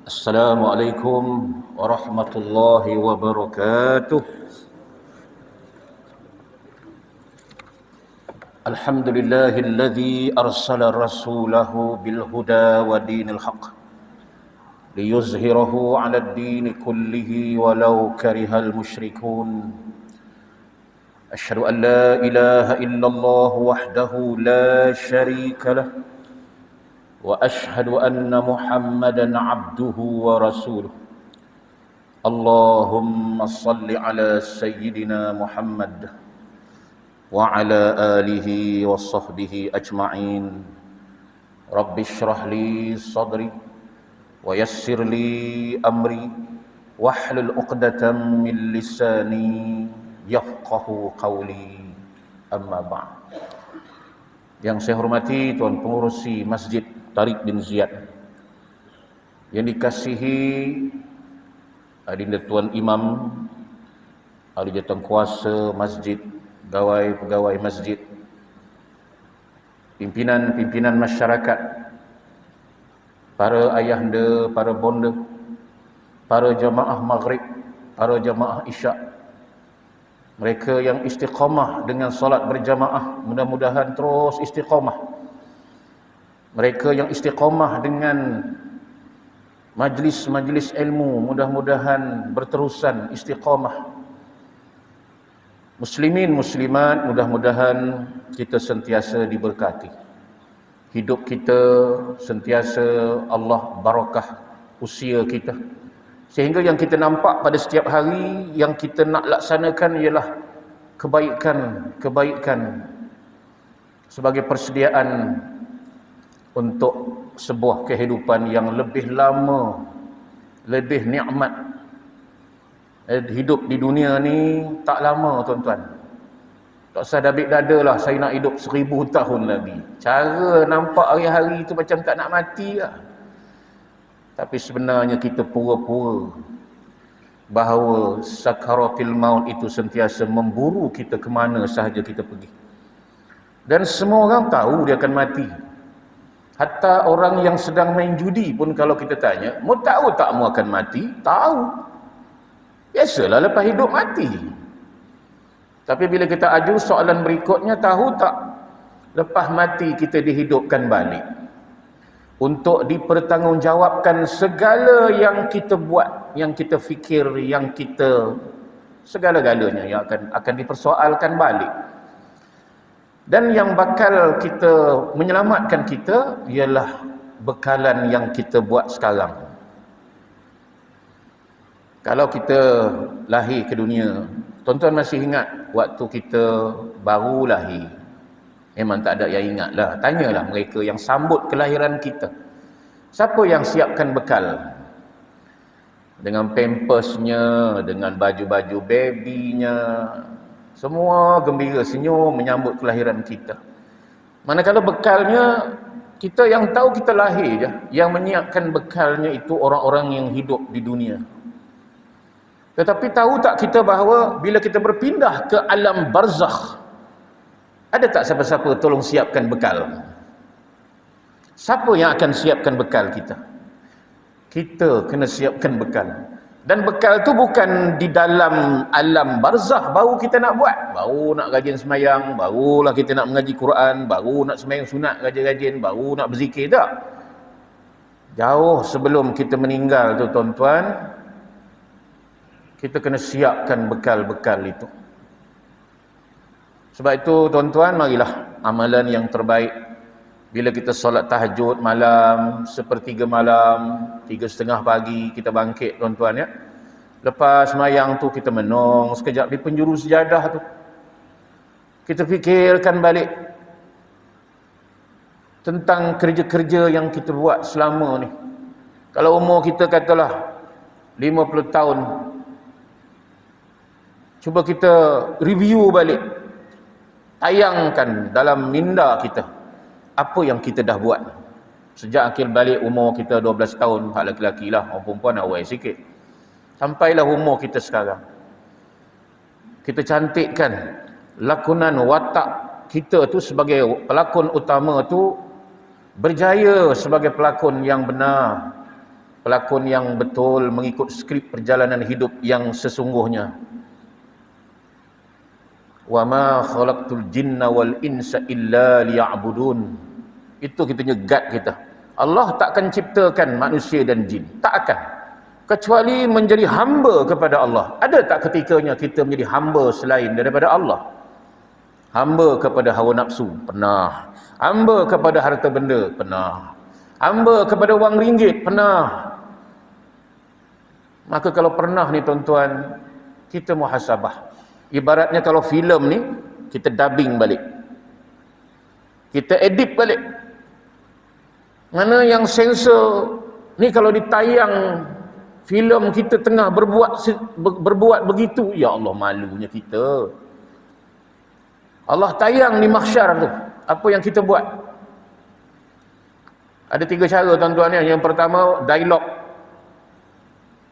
Assalamualaikum warahmatullahi wabarakatuh. Alhamdulillahilladzi arsala rasulahu bil huda wa dinil haqq liyuzhirahu 'alad dini kullihi walau karihal musyrikun. Asyhadu an la ilaha illallah wahdahu la syarika lah wa asyhadu anna Muhammadan 'abduhu wa rasuluh. Allahumma salli ala sayyidina Muhammad wa ala alihi wa sahbihi ajma'in. Rabbi shrah li sadri wa yassir li amri wahlul 'uqdatam min lisani yafqahu qawli. Amma ba'd. Yang saya hormati Tuan Pengurusi Masjid Tariq bin Ziyad, yang dikasihi adinda Tuan Imam, ahli jawatankuasa masjid, pegawai masjid, pimpinan masyarakat, para ayahanda, para bonda, para jamaah maghrib, para jamaah isyak, mereka yang istiqamah dengan solat berjamaah, mudah-mudahan terus istiqamah. Mereka yang istiqamah dengan majlis-majlis ilmu, mudah-mudahan berterusan istiqamah. Muslimin, muslimat, mudah-mudahan kita sentiasa diberkati. Hidup kita sentiasa Allah barakah usia kita. Sehingga yang kita nampak pada setiap hari, yang kita nak laksanakan ialah kebaikan sebagai persediaan untuk sebuah kehidupan yang lebih lama, lebih nikmat. Hidup di dunia ni tak lama, tuan-tuan. Tak usah dabik dada lah, saya nak hidup 1000 tahun lagi. Cara nampak hari-hari tu macam tak nak mati lah. Tapi sebenarnya kita pura-pura bahawa sakaratil maut itu sentiasa memburu kita ke mana sahaja kita pergi. Dan semua orang tahu dia akan mati. Hatta orang yang sedang main judi pun kalau kita tanya, "Mu tahu tak mu akan mati?" Tahu. Biasalah lepas hidup mati. Tapi bila kita aju soalan berikutnya, tahu tak lepas mati kita dihidupkan balik untuk dipertanggungjawabkan segala yang kita buat, yang kita fikir, yang kita segala-galanya yang akan dipersoalkan balik. Dan yang bakal kita menyelamatkan kita ialah bekalan yang kita buat sekarang. Kalau kita lahir ke dunia, tuan-tuan masih ingat waktu kita baru lahir? Memang tak ada yang ingat lah. Tanyalah mereka yang sambut kelahiran kita. Siapa yang siapkan bekal? Dengan pampersnya, dengan baju-baju babynya. Semua gembira senyum menyambut kelahiran kita. Manakala bekalnya, kita yang tahu kita lahir je. Yang menyiapkan bekalnya itu orang-orang yang hidup di dunia. Tetapi tahu tak kita bahawa bila kita berpindah ke alam barzakh, ada tak siapa-siapa tolong siapkan bekal? Siapa yang akan siapkan bekal kita? Kita kena siapkan bekal. Dan bekal tu bukan di dalam alam barzakh baru kita nak buat. Baru nak rajin semayang, barulah kita nak mengaji Quran, baru nak semayang sunat rajin-rajin, baru nak berzikir, tak. Jauh sebelum kita meninggal tu, tuan-tuan, kita kena siapkan bekal-bekal itu. Sebab itu, tuan-tuan, marilah amalan yang terbaik. Bila kita solat tahajud malam, 1/3 malam, 3:30 pagi, kita bangkit, tuan-tuan, ya. Lepas semayang tu, kita menong sekejap di penjuru sejadah tu. Kita fikirkan balik tentang kerja-kerja yang kita buat selama ni. Kalau umur kita katalah 50 tahun, cuba kita review balik. Tayangkan dalam minda kita apa yang kita dah buat sejak akhir balik umur kita 12 tahun, hak lelaki lah, orang perempuan awal sikit, sampailah umur kita sekarang. Kita cantikkan lakonan watak kita tu sebagai pelakon utama tu, berjaya sebagai pelakon yang benar, pelakon yang betul mengikut skrip perjalanan hidup yang sesungguhnya. Wa ma khalaqtul jinna wal insa illa liya'budun. Itu kita nyegat kita. Allah takkan ciptakan manusia dan jin, tak akan, kecuali menjadi hamba kepada Allah. Ada tak ketikanya kita menjadi hamba selain daripada Allah? Hamba kepada hawa nafsu, pernah. Hamba kepada harta benda, pernah. Hamba kepada wang ringgit, pernah. Maka kalau pernah ni tuan-tuan, kita muhasabah. Ibaratnya kalau filem ni, kita dubbing balik, kita edit balik. Mana yang sensor ni, kalau ditayang filem kita tengah berbuat begitu, ya Allah, malunya kita. Allah tayang di mahsyar tu, apa yang kita buat. Ada 3 cara tuan-tuan ya. Yang pertama, dialog.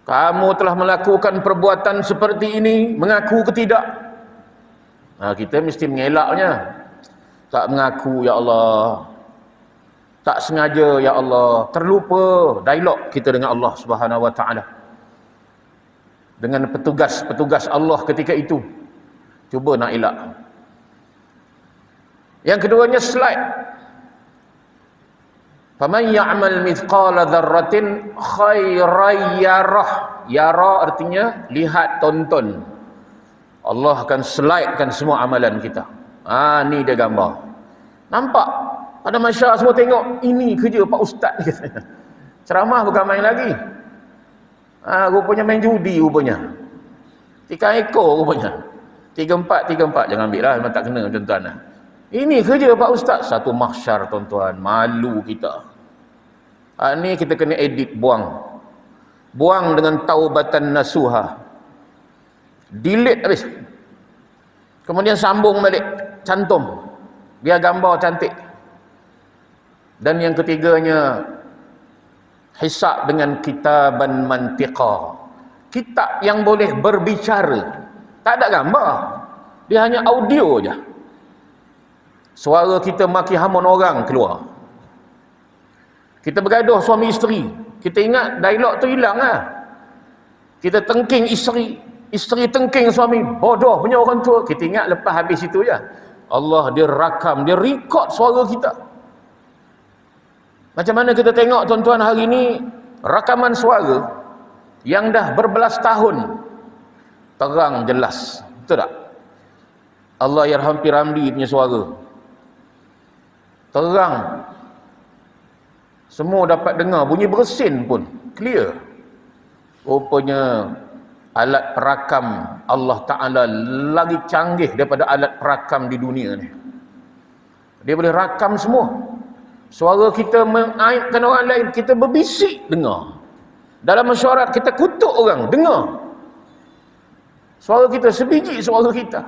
Kamu telah melakukan perbuatan seperti ini, mengaku ke tidak? Kita mesti mengelaknya. Tak mengaku, ya Allah. Tak sengaja, ya Allah. Terlupa. Dialog kita dengan Allah Subhanahu wa taala. Dengan petugas Allah ketika itu. Cuba nak elak. Yang keduanya, slide. Faman ya'mal mithqala dzarratin khairan yarah. Yara artinya lihat, tonton. Allah akan slidekan semua amalan kita. Ni dia gambar. Nampak? Pada masyarakat semua tengok, ini kerja Pak Ustaz ni katanya. Ceramah bukan main lagi. Rupanya main judi rupanya. 3 ekor rupanya. 34 jangan ambil lah, memang tak kena tuan-tuan. Ini kerja Pak Ustaz. Satu mahsyar tuan-tuan, malu kita. Ni kita kena edit, buang dengan taubatan nasuha, delete habis, kemudian sambung balik, cantum biar gambar cantik. Dan yang ketiganya, hisab dengan kitaban mantiqa, kitab yang boleh berbicara, tak ada gambar, dia hanya audio je. Suara kita maki hamun orang keluar. Kita bergaduh suami isteri, kita ingat dialog tu hilang lah. Kita tengking isteri, isteri tengking suami, bodoh punya orang tua. Kita ingat lepas habis itu je. Allah dia rakam, dia record suara kita. Macam mana kita tengok tuan-tuan hari ini, rakaman suara yang dah berbelas tahun, terang jelas, betul tak? Allah yarham Piramli punya suara, terang, semua dapat dengar, bunyi bersin pun clear. Rupanya alat perakam Allah Ta'ala lagi canggih daripada alat perakam di dunia ni. Dia boleh rakam semua. Suara kita mengaibkan orang lain, kita berbisik, dengar. Dalam mesyuarat kita kutuk orang, dengar. Suara kita sebiji, suara kita.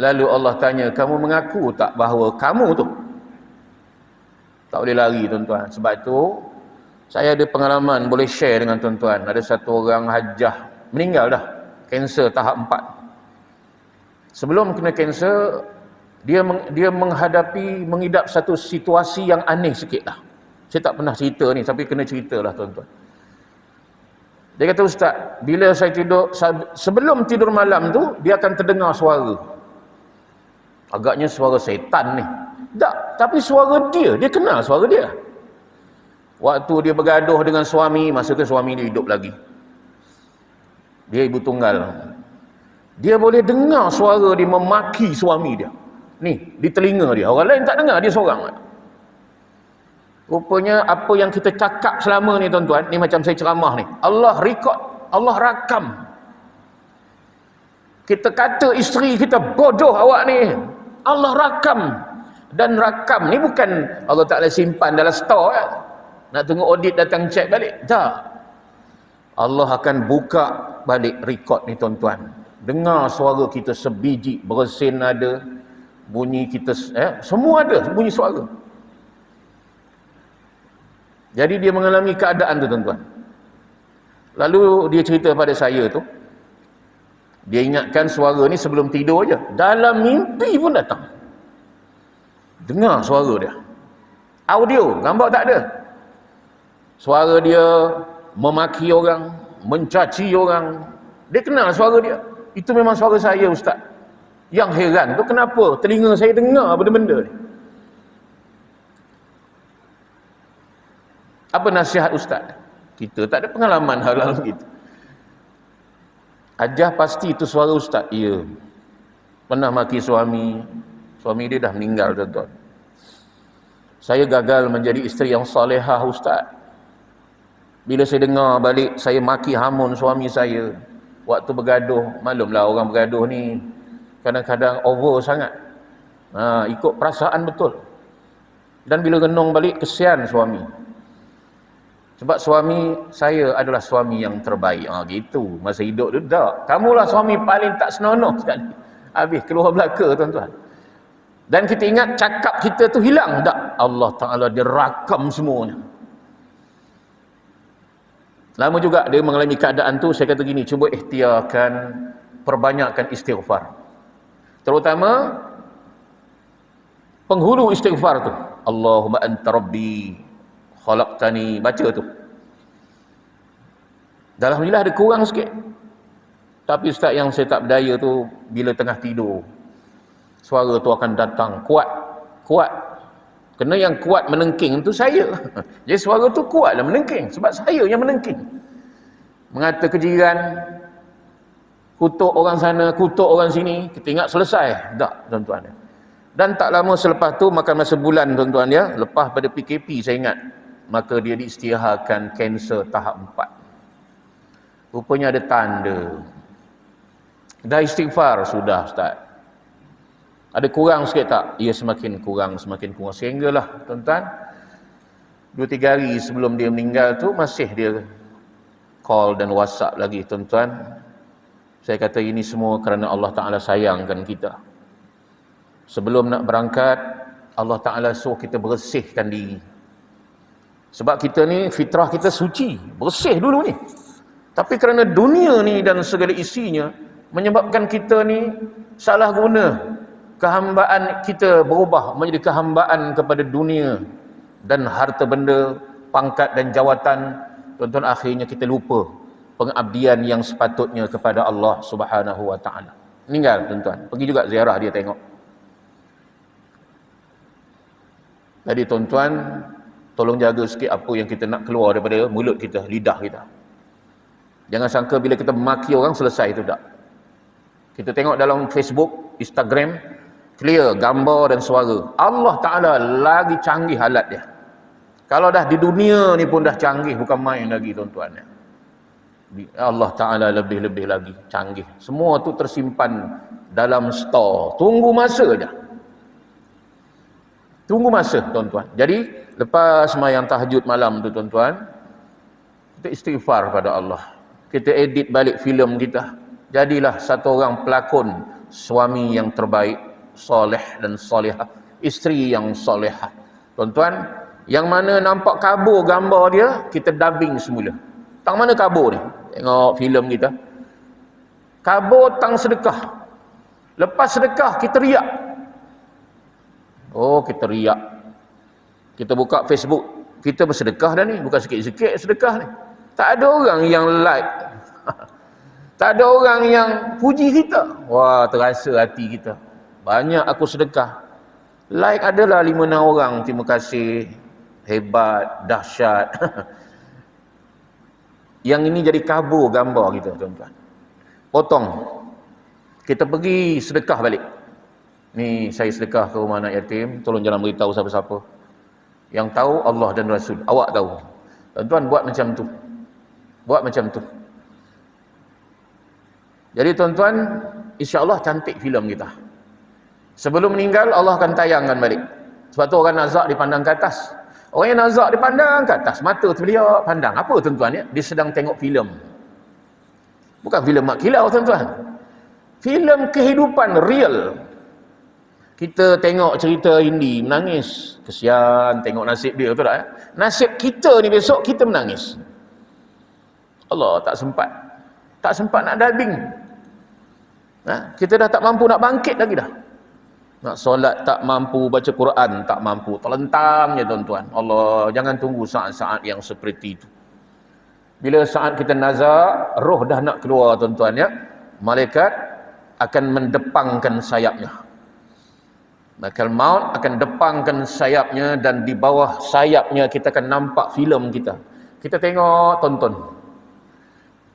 Lalu Allah tanya, kamu mengaku tak bahawa kamu tu? Tak boleh lari tuan-tuan. Sebab itu saya ada pengalaman boleh share dengan tuan-tuan. Ada satu orang hajah meninggal dah, kanser tahap 4. Sebelum kena kanser, dia mengidap satu situasi yang aneh sikit lah. Saya tak pernah cerita ni, tapi kena ceritalah tuan-tuan. Dia kata, Ustaz, bila saya tidur, sebelum tidur malam tu, dia akan terdengar suara. Agaknya suara syaitan ni. Tak, tapi suara dia kenal suara dia. Waktu dia bergaduh dengan suami, masa tu suami dia hidup lagi. Dia ibu tunggal. Dia boleh dengar suara dia memaki suami dia. Ni, di telinga dia. Orang lain tak dengar, dia seorang. Rupanya apa yang kita cakap selama ni tuan-tuan, ni macam saya ceramah ni, Allah record, Allah rakam. Kita kata isteri kita, bodoh awak ni, Allah rakam. Dan rakam ni bukan Allah Ta'ala simpan dalam store kan? Nak tunggu audit datang cek balik. Tak. Allah akan buka balik rekod ni tuan-tuan. Dengar suara kita sebiji, bersin ada, bunyi kita, semua ada bunyi suara. Jadi dia mengalami keadaan tu tuan-tuan. Lalu dia cerita pada saya tu, dia ingatkan suara ni sebelum tidur je. Dalam mimpi pun datang. Dengar suara dia. Audio, gambar tak ada. Suara dia memaki orang, mencaci orang. Dia kenal suara dia. Itu memang suara saya, Ustaz. Yang heran tu kenapa telinga saya dengar benda-benda ni. Apa nasihat Ustaz? Kita tak ada pengalaman hal-hal gitu. Ajah pasti itu suara Ustaz. Ya. Pernah maki suami. Suami dia dah meninggal, tuan-tuan. Saya gagal menjadi isteri yang salihah, Ustaz. Bila saya dengar balik, saya maki hamun suami saya. Waktu bergaduh, maklumlah orang bergaduh ni kadang-kadang over sangat. Ikut perasaan betul. Dan bila renung balik, kesian suami. Sebab suami saya adalah suami yang terbaik. Gitu. Masa hidup tu tak. Kamulah suami paling tak senonoh sekali. Habis keluar belaka, tuan-tuan. Dan kita ingat cakap kita tu hilang. Tak. Allah Ta'ala dia rakam semuanya. Lama juga dia mengalami keadaan tu, saya kata gini, cuba ikhtiarkan, perbanyakkan istighfar. Terutama penghulu istighfar tu. Allahumma anta rabbi khalaqtani, baca tu. Alhamdulillah ada kurang sikit. Tapi Ustaz, yang saya tak berdaya tu, bila tengah tidur, suara tu akan datang, kuat. Kena yang kuat menengking tu saya. Jadi suara tu kuatlah menengking, sebab saya yang menengking. Mengata kejiran, kutuk orang sana, kutuk orang sini, kita ingat selesai. Tak, tuan-tuan. Dan tak lama selepas tu, makan masa bulan, tuan-tuan ya, lepas pada PKP saya ingat, maka dia diisytiharkan kanser tahap 4. Rupanya ada tanda. Dah istighfar sudah, Ustaz. Ada kurang sikit tak? Ya, semakin kurang. Sehinggalah, tuan-tuan, 2-3 hari sebelum dia meninggal tu, masih dia call dan WhatsApp lagi, tuan-tuan. Saya kata ini semua kerana Allah Ta'ala sayangkan kita. Sebelum nak berangkat, Allah Ta'ala suruh kita bersihkan diri. Sebab kita ni, fitrah kita suci, bersih dulu ni. Tapi kerana dunia ni dan segala isinya, menyebabkan kita ni salah guna. Kehambaan kita berubah menjadi kehambaan kepada dunia dan harta benda, pangkat dan jawatan. Tuan-tuan, akhirnya kita lupa pengabdian yang sepatutnya kepada Allah Subhanahu wa Ta'ala. Meninggal, tuan-tuan. Pergi juga ziarah dia tengok. Jadi tuan-tuan, tolong jaga sikit apa yang kita nak keluar daripada mulut kita, lidah kita. Jangan sangka bila kita maki orang selesai, itu tak. Kita tengok dalam Facebook, Instagram, clear gambar dan suara. Allah Ta'ala lagi canggih alat dia. Kalau dah di dunia ni pun dah canggih, bukan main lagi, tuan-tuan. Allah Ta'ala lebih-lebih lagi canggih. Semua tu tersimpan dalam store. Tunggu masa je. Tunggu masa, tuan-tuan. Jadi lepas sembahyang tahajud malam tu, tuan-tuan, kita istighfar pada Allah. Kita edit balik filem kita. Jadilah satu orang pelakon suami yang terbaik, soleh dan solehah, isteri yang solehah. Tuan-tuan, yang mana nampak kabur gambar dia, kita dubbing semula. Tang mana kabur ni? Tengok filem kita. Kabur tang sedekah. Lepas sedekah kita riak. Oh, kita riak. Kita buka Facebook, kita bersedekah dah ni, bukan sikit-sikit sedekah ni. Tak ada orang yang like. Tak ada orang yang puji kita. Wah, terasa hati kita. Banyak aku sedekah. Like adalah 5-6 orang. Terima kasih. Hebat, dahsyat. Yang ini jadi kabur gambar kita, tuan-tuan. Potong. Kita pergi sedekah balik. Ni saya sedekah ke rumah anak yatim. Tolong jangan beritahu siapa-siapa. Yang tahu Allah dan Rasul. Awak tahu. Tuan-tuan, buat macam tu. Buat macam tu. Jadi tuan-tuan, insya-Allah cantik filem kita. Sebelum meninggal, Allah akan tayangkan balik. Sebab tu orang nazak dipandang ke atas. Orang yang nazak dipandang ke atas, mata terbeliak pandang. Apa tuan-tuan ya? Dia sedang tengok filem. Bukan filem mak kilau, tuan-tuan. Filem kehidupan real. Kita tengok cerita Hindi, menangis. Kesian tengok nasib dia, betul tak ya? Nasib kita ni besok kita menangis. Allah tak sempat. Tak sempat nak dubbing. Kita dah tak mampu nak bangkit lagi dah. Nak solat tak mampu, baca Quran tak mampu, terlentang je tuan-tuan. Allah, jangan tunggu saat-saat yang seperti itu. Bila saat kita nazar, roh dah nak keluar tuan-tuan ya, malaikat akan mendepangkan sayapnya. Malaikat maut akan depangkan sayapnya, dan di bawah sayapnya kita akan nampak filem kita. Kita tengok, tonton.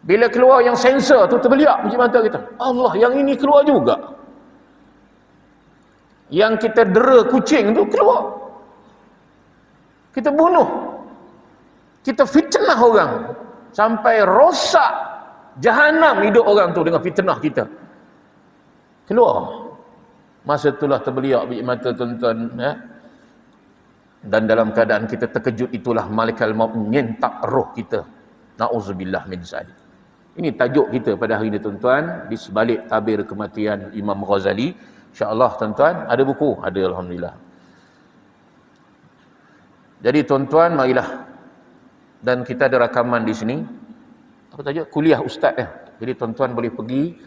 Bila keluar yang sensor tu, terbeliak biji mata kita. Allah, yang ini keluar juga. Yang kita dera kucing tu keluar. Kita bunuh. Kita fitnah orang. Sampai rosak jahanam hidup orang tu dengan fitnah kita. Keluar. Masa itulah terbeliak biji mata tuan-tuan ya. Dan dalam keadaan kita terkejut itulah malaikat maut menyentak roh kita. Na'udzubillah min zalik. Ini tajuk kita pada hari ini tuan-tuan, di sebalik tabir kematian Imam Ghazali. InsyaAllah tuan-tuan, ada buku? Ada, alhamdulillah. Jadi tuan-tuan, marilah. Dan kita ada rakaman di sini. Apa tajuk? Kuliah Ustaz ya. Jadi tuan-tuan boleh pergi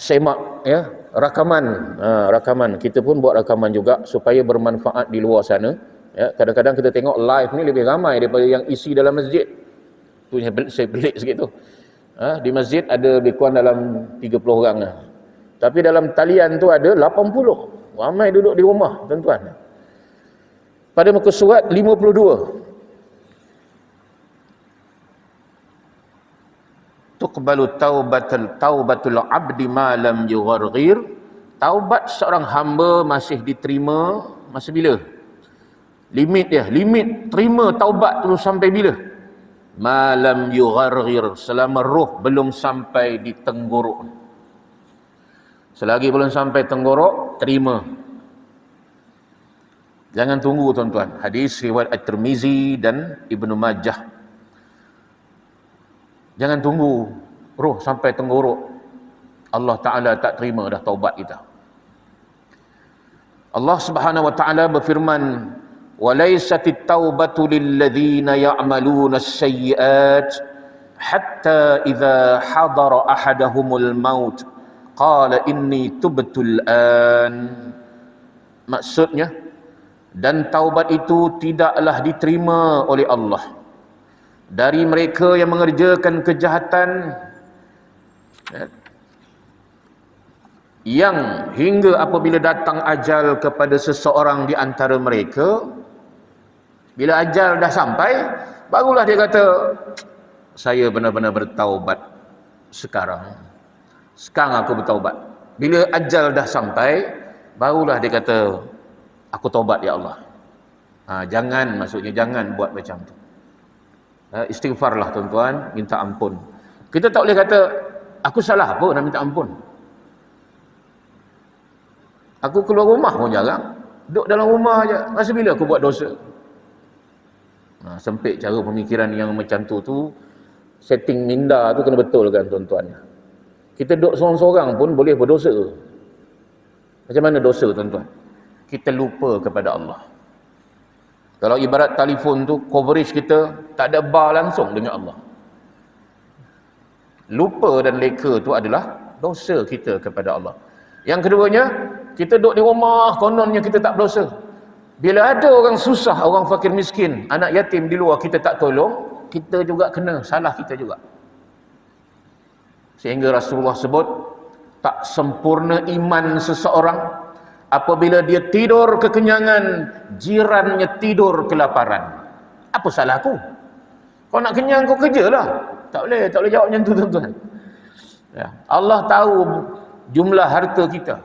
semak ya, rakaman. Rakaman. Kita pun buat rakaman juga supaya bermanfaat di luar sana. Ya, kadang-kadang kita tengok live ni lebih ramai daripada yang isi dalam masjid. Tu saya pelik sikit tu. Di masjid ada lebih kurang dalam 30 orang lah. Tapi dalam talian tu ada 80. Ramai duduk di rumah, tuan-tuan. Pada muka surat 52. Tuqbalu taubatul abdi ma lam yugharghir. Taubat seorang hamba masih diterima masa bila? Limit dia, limit terima taubat tu sampai bila? Ma lam yugharghir, selama roh belum sampai di tenggorok. Selagi belum sampai tenggorok, terima. Jangan tunggu tuan-tuan. Hadis riwayat At-Tirmizi dan Ibnu Majah. Jangan tunggu roh sampai tenggorok. Allah Ta'ala tak terima dah taubat kita. Allah Subhanahu wa Ta'ala berfirman, وَلَيْسَتِ التَّوْبَةُ لِلَّذِينَ يَعْمَلُونَ السَّيِّئَاتِ حَتَّى إِذَا حَضَرَ أَحَدَهُمُ الْمَوْتِ qala inni tubtul an. Maksudnya, dan taubat itu tidaklah diterima oleh Allah dari mereka yang mengerjakan kejahatan ya, yang hingga apabila datang ajal kepada seseorang di antara mereka, bila ajal dah sampai, barulah dia kata, saya benar-benar bertaubat sekarang aku bertaubat. Bila ajal dah sampai, barulah dia kata, aku taubat ya Allah. Jangan, maksudnya jangan buat macam tu. Istighfarlah tuan-tuan, minta ampun. Kita tak boleh kata, aku salah apa nak minta ampun. Aku keluar rumah pun jarang. Duduk dalam rumah aja. Masa bila aku buat dosa? Sempit cara pemikiran yang macam tu, setting minda tu kena betul kan tuan-tuan. Kita duduk seorang-seorang pun boleh berdosa. Macam mana dosa tuan-tuan? Kita lupa kepada Allah. Kalau ibarat telefon tu, coverage kita tak ada bar langsung dengan Allah. Lupa dan leka tu adalah dosa kita kepada Allah. Yang keduanya, kita duduk di rumah, kononnya kita tak berdosa. Bila ada orang susah, orang fakir miskin, anak yatim di luar, kita tak tolong, kita juga kena, salah kita juga. Sehingga Rasulullah sebut, tak sempurna iman seseorang apabila dia tidur kekenyangan, jirannya tidur kelaparan. Apa salahku? Kau nak kenyang, kau kerjalah. Tak boleh jawab macam tu tuan-tuan. Ya. Allah tahu jumlah harta kita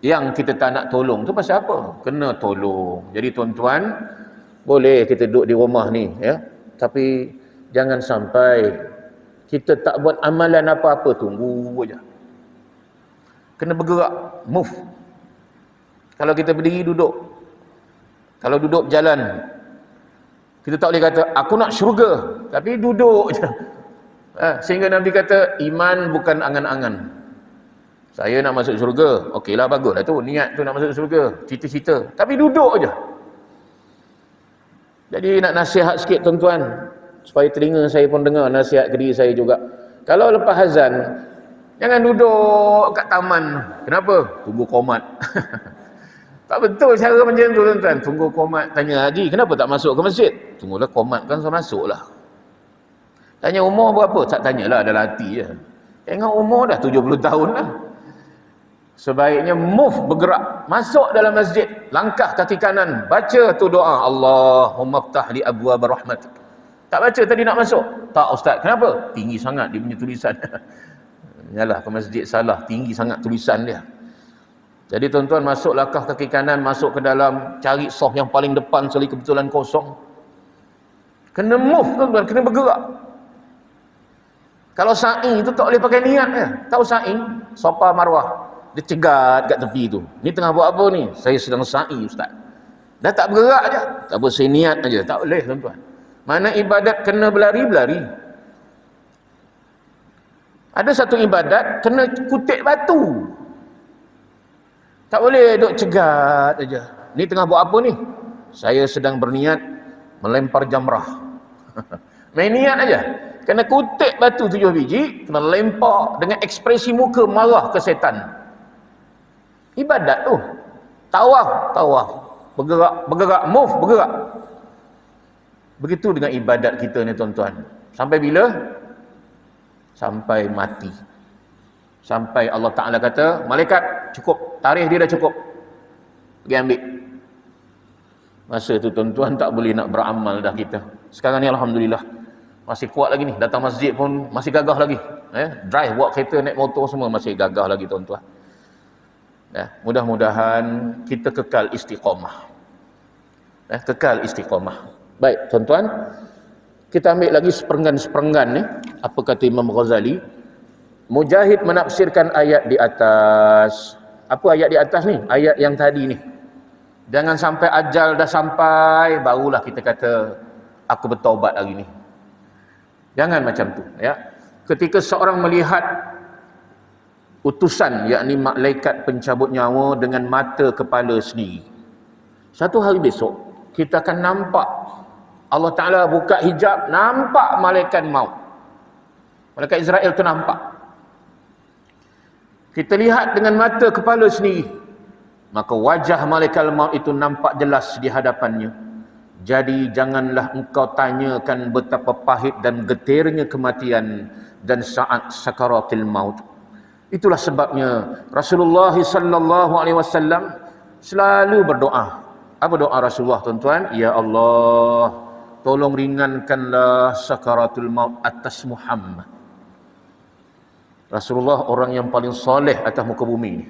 yang kita tak nak tolong tu pasal apa? Kena tolong. Jadi tuan-tuan, boleh kita duduk di rumah ni ya, tapi jangan sampai kita tak buat amalan apa-apa, tunggu aja. Kena bergerak, move. Kalau kita berdiri, duduk. Kalau duduk berjalan, kita tak boleh kata aku nak syurga, tapi duduk je. Sehingga Nabi kata iman bukan angan-angan. Saya nak masuk syurga, okeylah, baguslah tu, niat tu nak masuk syurga, cita-cita, tapi duduk je. Jadi nak nasihat sikit tuan-tuan, supaya telinga saya pun dengar nasihat ke diri saya juga. Kalau lepas azan, jangan duduk kat taman. Kenapa? Tunggu qomat. Tak betul cara macam tu tuan-tuan. Tunggu komat, tanya haji, kenapa tak masuk ke masjid? Tunggulah komat kan saya masuklah. Tanya umur berapa? Tak tanyalah, dalam hati je. Tengok umur dah 70 tahun lah. Sebaiknya move, bergerak, masuk dalam masjid, langkah kaki kanan, baca tu doa, Allahumma ftah li abwaab rahmatik. Tak baca tadi nak masuk? Tak ustaz, kenapa? Tinggi sangat dia punya tulisan. Yalah, ke masjid salah, tinggi sangat tulisan dia. Jadi tuan-tuan, masuk langkah kaki kanan, masuk ke dalam, cari sof yang paling depan sekali kebetulan kosong. Kena move tuan-tuan, kena bergerak. Kalau sa'i tu tak boleh pakai niat ya. Tahu sa'i? Safa marwah. Dia cegat kat tepi tu. Ni tengah buat apa ni? Saya sedang sa'i ustaz. Dah tak bergerak aja. Tak boleh, saya niat aja. Tak boleh tuan-tuan. Mana ibadat kena berlari-berlari. Ada satu ibadat kena kutip batu. Tak boleh duk cegat aja. Ni tengah buat apa ni? Saya sedang berniat melempar jamrah. Main niat aja. Kena kutip batu 7 biji, kena lempar dengan ekspresi muka marah ke setan. Ibadat tu. Tawaf. Bergerak, move, bergerak. Begitu dengan ibadat kita ni tuan-tuan. Sampai bila? Sampai mati. Sampai Allah Ta'ala kata, malaikat cukup, tarikh dia dah cukup. Pergi ambil. Masa tu tuan-tuan tak boleh nak beramal dah kita. Sekarang ni alhamdulillah masih kuat lagi ni, datang masjid pun masih gagah lagi. Drive, bawa kereta, naik motor semua masih gagah lagi tuan-tuan. Mudah-mudahan kita kekal istiqamah. Kekal istiqamah. Baik tuan-tuan, kita ambil lagi seperenggan-seperenggan ni. Apa kata Imam Ghazali? Mujahid menafsirkan ayat di atas. Apa ayat di atas ni? Ayat yang tadi ni. Jangan sampai ajal dah sampai barulah kita kata aku bertaubat hari ni. Jangan macam tu ya. Ketika seorang melihat utusan, yakni malaikat pencabut nyawa dengan mata kepala sendiri, satu hari besok kita akan nampak Allah Ta'ala buka hijab, nampak malaikat maut, malaikat Israel tu nampak. Kita lihat dengan mata kepala sendiri, maka wajah malaikat maut itu nampak jelas di hadapannya. Jadi janganlah engkau tanyakan betapa pahit dan getirnya kematian dan saat sakaratil maut. Itulah sebabnya Rasulullah sallallahu alaihi wasallam selalu berdoa. Apa doa Rasulullah tuan-tuan? Ya Allah, tolong ringankanlah sakaratul maut atas Muhammad. Rasulullah orang yang paling soleh atas muka bumi ni.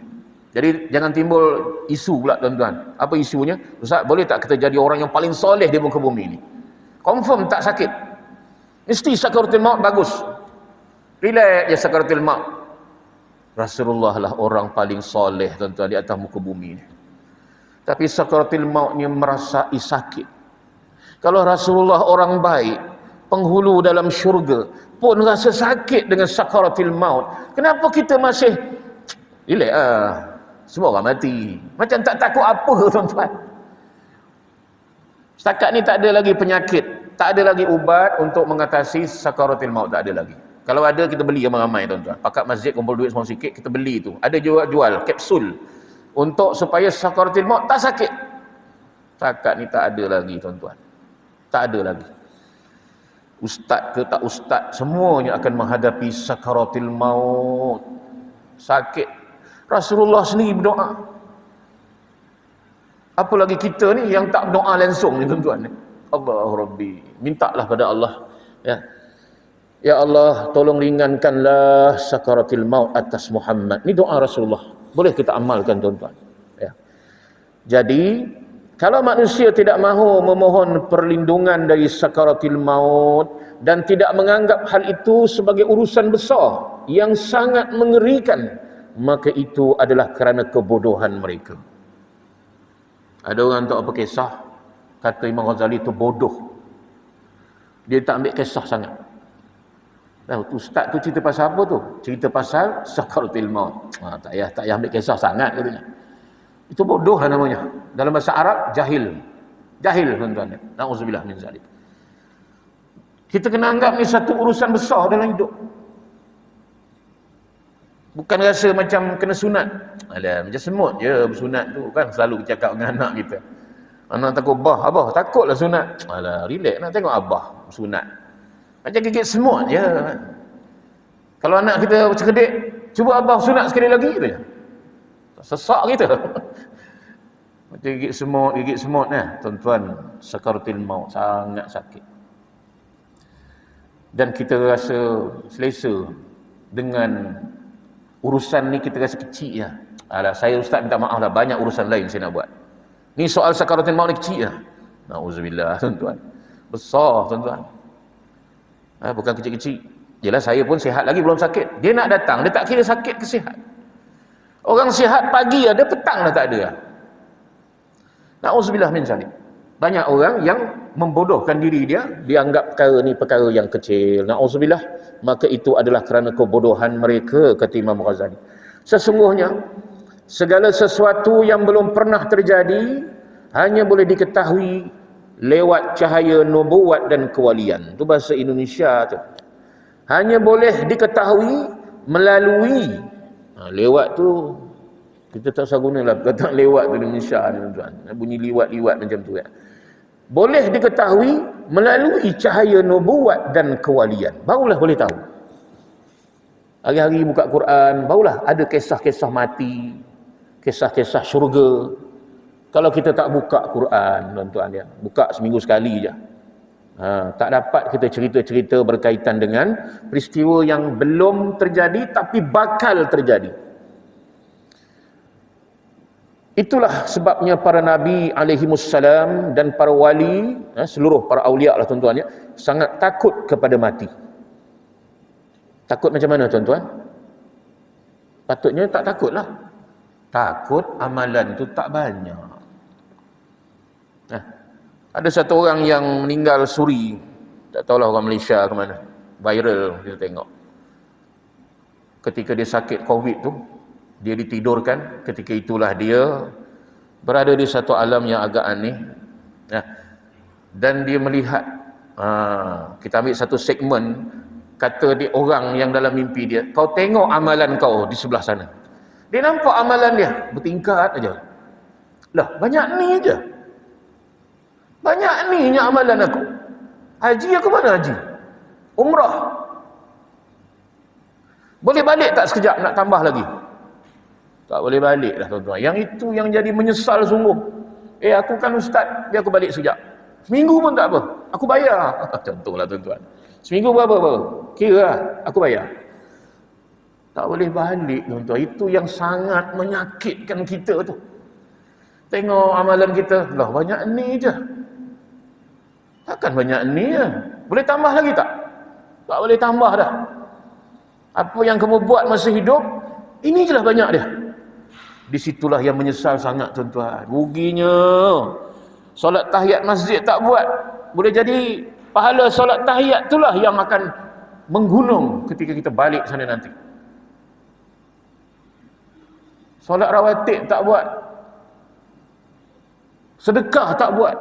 Jadi jangan timbul isu pula tuan-tuan. Apa isunya? Ustaz, boleh tak kita jadi orang yang paling soleh di muka bumi ni? Confirm tak sakit. Mesti sakaratul maut bagus. Relax je sakaratul maut. Rasulullah lah orang paling soleh tuan-tuan di atas muka bumi ni. Tapi sakaratul maut ni merasai sakit. Kalau Rasulullah orang baik, penghulu dalam syurga pun rasa sakit dengan sakaratul maut, kenapa kita masih relax ah? Semua orang mati. Macam tak takut apa tuan-tuan. Setakat ni tak ada lagi penyakit, tak ada lagi ubat untuk mengatasi sakaratul maut, tak ada lagi. Kalau ada kita beli ramai-ramai tuan-tuan. Pakat masjid kumpul duit semua sikit, kita beli tu. Ada jual kapsul untuk supaya sakaratul maut tak sakit. Setakat ni tak ada lagi tuan-tuan. Tak ada lagi. Ustaz ke tak ustaz, semuanya akan menghadapi sakaratul maut. Sakit. Rasulullah sendiri berdoa. Apalagi kita ni yang tak berdoa langsung ni tuan-tuan. Allah Rabbi, mintalah pada Allah ya. Ya Allah, tolong ringankanlah sakaratul maut atas Muhammad. Ni doa Rasulullah. Boleh kita amalkan tuan-tuan. Ya. Jadi, kalau manusia tidak mahu memohon perlindungan dari sakaratul maut dan tidak menganggap hal itu sebagai urusan besar yang sangat mengerikan, maka itu adalah kerana kebodohan mereka. Ada orang tak apa kisah, kata Imam Ghazali itu bodoh. Dia tak ambil kisah sangat. Ustaz tu cerita pasal apa tu? Cerita pasal sakaratul maut. Tak payah ambil kisah sangat katanya. Itu bodoh lah namanya. Dalam bahasa Arab, jahil. Jahil tuan-tuan. Na'udzubillah min zalik. Kita kena anggap ni satu urusan besar dalam hidup. Bukan rasa macam kena sunat. Alah, macam semut je bersunat tu kan, selalu cakap dengan anak kita. Anak takut, abah takutlah sunat. Alah, relax nak tengok abah sunat. Macam gigit semut je. Kalau anak kita cerdik, cuba abah sunat sekali lagi tu je. Sesak kita. Macam gigit semut tuan-tuan, sakaratul maut, sangat sakit. Dan kita rasa selesa dengan urusan ni, kita rasa kecil je. Alah, saya ustaz minta maaf lah, banyak urusan lain saya nak buat. Ni soal sakaratul maut ni kecil lah. Nauzubillah tuan-tuan. Besar tuan-tuan. Bukan kecil-kecil. Yelah, saya pun sihat lagi, belum sakit. Dia nak datang, dia tak kira sakit ke sihat. Orang sihat pagi ada, petang dah tak ada. Nauzubillah min zalik. Banyak orang yang membodohkan diri dia, dianggap perkara ni perkara yang kecil. Nauzubillah, maka itu adalah kerana kebodohan mereka, kata Imam Ghazali. Sesungguhnya segala sesuatu yang belum pernah terjadi hanya boleh diketahui lewat cahaya nubuat dan kewalian. Itu bahasa Indonesia tu. Hanya boleh diketahui melalui lewat tu kita tak usah gunalah kata lewat tu di Indonesia ni tuan-tuan. Bunyi liwat-liwat macam tu ya. Boleh diketahui melalui cahaya nubuat dan kewalian. Barulah boleh tahu. Hari-hari buka Quran, barulah ada kisah-kisah mati, kisah-kisah syurga. Kalau kita tak buka Quran tuan-tuan ya, buka seminggu sekali je. Tak dapat kita cerita-cerita berkaitan dengan peristiwa yang belum terjadi tapi bakal terjadi. Itulah sebabnya para nabi alaihimussalam dan para wali, seluruh para awliya lah tuan-tuan ya, sangat takut kepada mati. Takut macam mana tuan-tuan? Patutnya tak takutlah. Takut amalan tu tak banyak. Ada satu orang yang meninggal suri, tak tahulah orang Malaysia ke mana, viral kita tengok. Ketika dia sakit COVID tu, dia ditidurkan, ketika itulah dia berada di satu alam yang agak aneh. Dan dia melihat, kita ambil satu segmen, kata dia orang yang dalam mimpi dia, kau tengok amalan kau di sebelah sana. Dia nampak amalan dia, bertingkat aja. Lah, banyak ni aja. Banyak ni amalan aku. Haji aku mana haji? Umrah. Boleh balik tak sekejap nak tambah lagi? Tak boleh balik dah tuan-tuan. Yang itu yang jadi menyesal sungguh. Aku kan ustaz, biar aku balik sekejap. Seminggu pun tak apa. Aku bayar. Contohlah tuan-tuan. Seminggu berapa? Kira lah, aku bayar. Tak boleh balik tuan-tuan. Itu yang sangat menyakitkan kita tu. Tengok amalan kita. Lah banyak ni je. Takkan banyak ni ya. Boleh tambah lagi tak? Tak boleh tambah dah. Apa yang kamu buat masa hidup, ini je lah banyak dia. Disitulah yang menyesal sangat tuan-tuan. Ruginya. Solat tahiyat masjid tak buat. Boleh jadi pahala solat tahiyat itulah yang akan menggunung ketika kita balik sana nanti. Solat rawatib tak buat. Sedekah tak buat.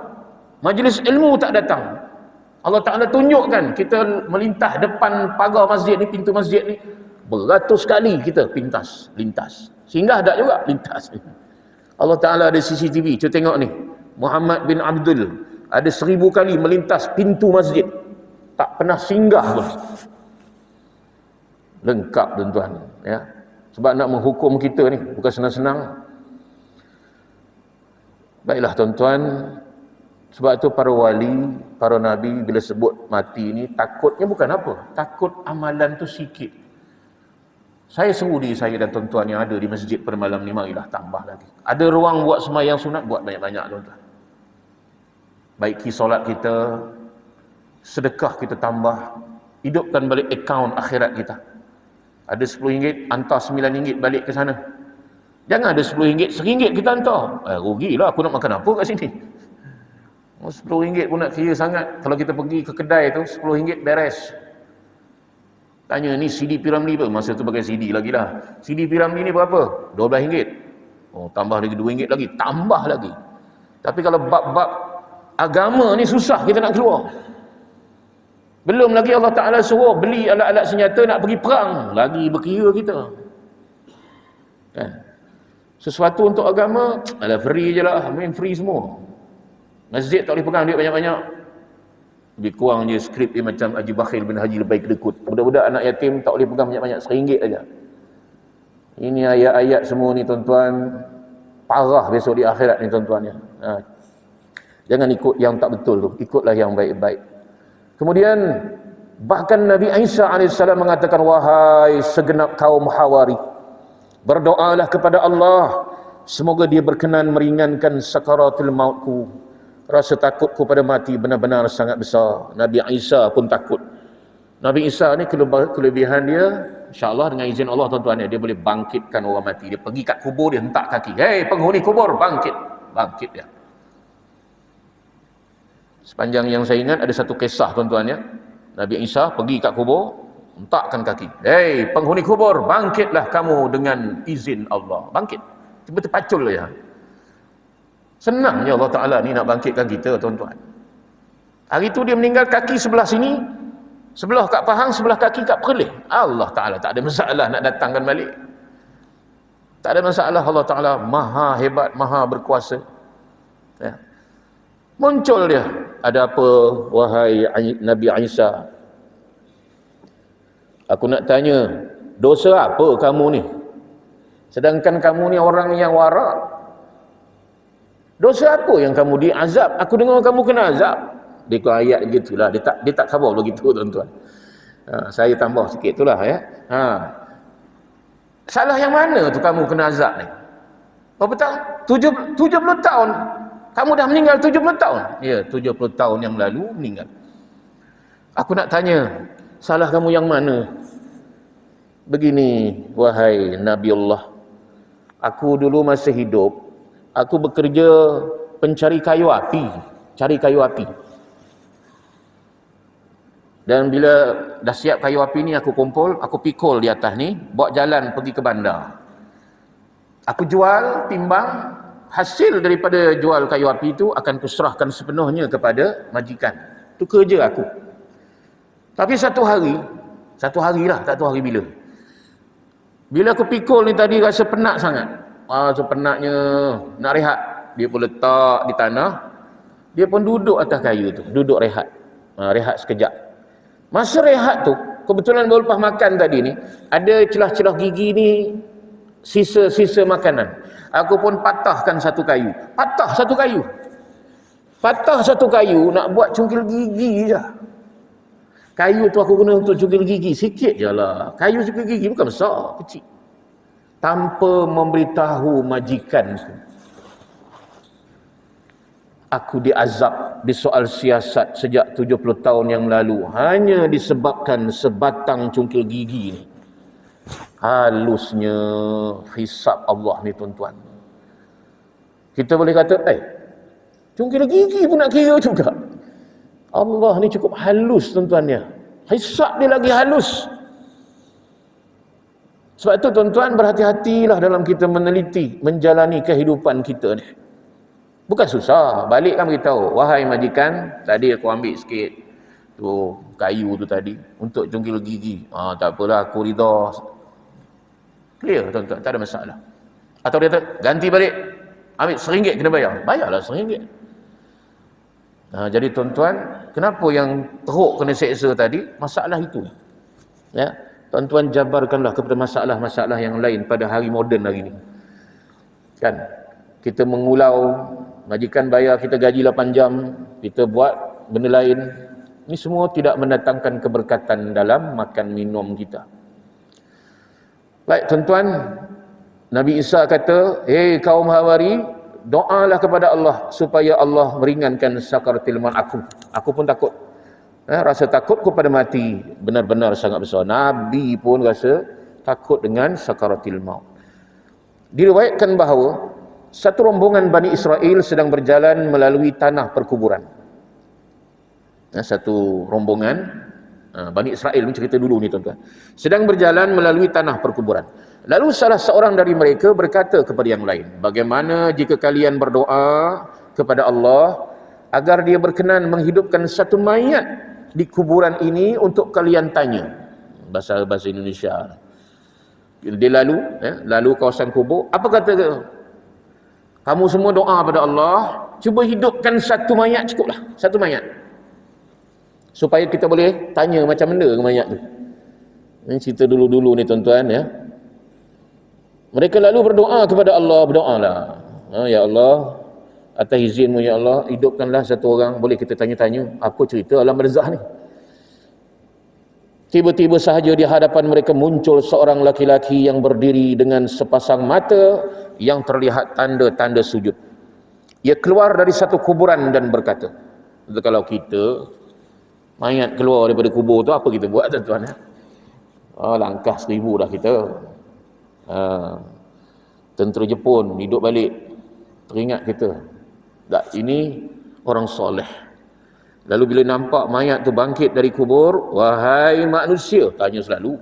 Majlis ilmu tak datang. Allah Ta'ala tunjukkan kita melintah depan pagar masjid ni, pintu masjid ni, beratus kali kita lintas. Singgah tak juga lintas. Allah Ta'ala ada CCTV. Cuba tengok ni. Muhammad bin Abdul ada 1000 kali melintas pintu masjid. Tak pernah singgah pun. Lengkap tuan-tuan. Ya. Sebab nak menghukum kita ni bukan senang-senang. Baiklah tuan-tuan. Sebab itu para wali, para nabi bila sebut mati ni takutnya bukan apa? Takut amalan tu sikit. Saya seru diri saya dan tuan-tuan yang ada di masjid pada malam ni, marilah tambah lagi. Ada ruang buat sembahyang sunat, buat banyak-banyak tuan-tuan. Baiki solat kita, sedekah kita tambah, hidupkan balik akaun akhirat kita. Ada RM10, hantar RM9 balik ke sana. Jangan ada RM10, RM1 kita hantar. Rugilah, aku nak makan apa kat sini? RM10 pun nak kira sangat. Kalau kita pergi ke kedai tu, RM10 beres. Tanya ni CD Piramli apa? Masa tu pakai CD lagi lah. CD Piramli ni berapa? RM12. Oh, tambah lagi RM2 lagi. Tambah lagi. Tapi kalau bab-bab agama ni susah kita nak keluar. Belum lagi Allah Ta'ala suruh beli alat-alat senjata nak pergi perang. Lagi berkira kita. Kan? Sesuatu untuk agama, alah free je lah, main free semua. Masjid tak boleh pegang duit banyak-banyak. Lebih kurang je skrip dia macam Haji Bakhil bin Haji Lebai Kedekut. Budak-budak anak yatim tak boleh pegang banyak-banyak, RM1 aja. Ini ayat-ayat semua ni tuan-tuan, parah besok di akhirat ni tuan-tuan ya. Jangan ikut yang tak betul tu, ikutlah yang baik-baik. Kemudian bahkan Nabi Isa AS mengatakan, wahai segenap kaum Hawari, berdoalah kepada Allah, semoga dia berkenan meringankan sakaratul mautku. Rasa takutku pada mati benar-benar sangat besar. Nabi Isa pun takut. Nabi Isa ni kelebihan dia, insya-Allah dengan izin Allah tuan-tuan ya, dia boleh bangkitkan orang mati. Dia pergi kat kubur, dia hentak kaki, hei penghuni kubur, bangkit. Bangkit dia. Sepanjang yang saya ingat ada satu kisah tuan-tuan ya. Nabi Isa pergi kat kubur, hentakkan kaki. Hei penghuni kubur, bangkitlah kamu dengan izin Allah. Bangkit. Tiba terpacul ya. Senangnya Allah Ta'ala ni nak bangkitkan kita tuan-tuan. Hari tu dia meninggal, kaki sebelah sini, sebelah kat pahang, sebelah kaki kat perlih. Allah Ta'ala tak ada masalah nak datangkan balik. Tak ada masalah. Allah Ta'ala maha hebat, maha berkuasa ya. Muncul dia, ada apa wahai Nabi Isa? Aku nak tanya, dosa apa kamu ni? Sedangkan kamu ni orang yang warak. Dosa apa yang kamu diazab? Aku dengar kamu kena azab. Dia kata ayat gitulah, dia tak khabar begitu tuan-tuan. Saya tambah sikit itulah ya. Salah yang mana tu kamu kena azab ni? Berapa tahun? 70 tahun. Kamu dah meninggal 70 tahun. Ya, 70 tahun yang lalu meninggal. Aku nak tanya, salah kamu yang mana? Begini, wahai Nabi Allah. Aku dulu masih hidup, aku bekerja pencari kayu api, cari kayu api. Dan bila dah siap kayu api ni aku kumpul, aku pikul di atas ni, bawa jalan pergi ke bandar. Aku jual, timbang, hasil daripada jual kayu api itu akan kuserahkan sepenuhnya kepada majikan. Itu kerja aku. Tapi satu hari lah, tak tahu hari bila. Bila aku pikul ni tadi rasa penat sangat. So penatnya nak rehat. Dia pun letak di tanah. Dia pun duduk atas kayu tu, duduk rehat. Rehat sekejap. Masa rehat tu, kebetulan baru lepas makan tadi ni, ada celah-celah gigi ni, sisa-sisa makanan. Aku pun patahkan satu kayu. Patah satu kayu nak buat cungkil gigi je. Kayu tu aku guna untuk cungkil gigi. Sikit je lah. Kayu cungkil gigi bukan besar, kecil. Tanpa memberitahu majikan. Aku diazab di soal siasat sejak 70 tahun yang lalu. Hanya disebabkan sebatang cungkil gigi ni. Halusnya hisab Allah ni tuan-tuan. Kita boleh kata, cungkil gigi pun nak kira juga. Allah ni cukup halus tuan-tuan ya. Hisab dia lagi halus. Sebab itu tuan-tuan berhati-hatilah dalam kita meneliti, menjalani kehidupan kita ni. Bukan susah. Balik kan beritahu, wahai majikan, tadi aku ambil sikit tu kayu tu tadi untuk cungkil gigi. Tak apalah, aku rida. Clear tuan-tuan, tak ada masalah. Atau dia kata, ganti balik, ambil RM1 kena bayar. Bayarlah RM1. Jadi tuan-tuan, kenapa yang teruk kena seksa tadi? Masalah itu. Ya, tuan-tuan jabarkanlah kepada masalah-masalah yang lain pada hari moden hari ini. Kan? Kita mengulau, majikan bayar kita gaji 8 jam, kita buat benda lain. Ini semua tidak mendatangkan keberkatan dalam makan minum kita. Baik tuan-tuan, Nabi Isa kata, hei kaum Hawari, doalah kepada Allah supaya Allah meringankan sakaratul maut aku. Aku pun takut. Rasa takut kepada mati benar-benar sangat besar. Nabi pun rasa takut dengan sakaratul maut. Diriwayatkan bahawa satu rombongan Bani Israel sedang berjalan melalui tanah perkuburan. Satu rombongan Bani Israel mencerita dulu ni tuan-tuan. Sedang berjalan melalui tanah perkuburan. Lalu salah seorang dari mereka berkata kepada yang lain, bagaimana jika kalian berdoa kepada Allah agar dia berkenan menghidupkan satu mayat di kuburan ini untuk kalian tanya. Bahasa Indonesia. Dia lalu kawasan kubur. Apa kata dia? Kamu semua doa pada Allah, cuba hidupkan satu mayat cukuplah. Satu mayat. Supaya kita boleh tanya macam mana ke mayat tu. Ini cerita dulu-dulu ni tuan-tuan ya. Mereka lalu berdoa kepada Allah, berdoalah. Ya Allah, atas izinmu ya Allah, hidupkanlah satu orang, boleh kita tanya-tanya apa cerita alam barzakh ni. Tiba-tiba sahaja di hadapan mereka muncul seorang laki-laki yang berdiri dengan sepasang mata yang terlihat tanda-tanda sujud. Ia keluar dari satu kuburan dan berkata, kalau kita mayat keluar daripada kubur tu, apa kita buat tuan-tuan? Langkah 1000 dah kita. Tentera Jepun hidup balik, teringat kita. Tak, ini orang soleh. Lalu bila nampak mayat tu bangkit dari kubur, wahai manusia, tanya selalu,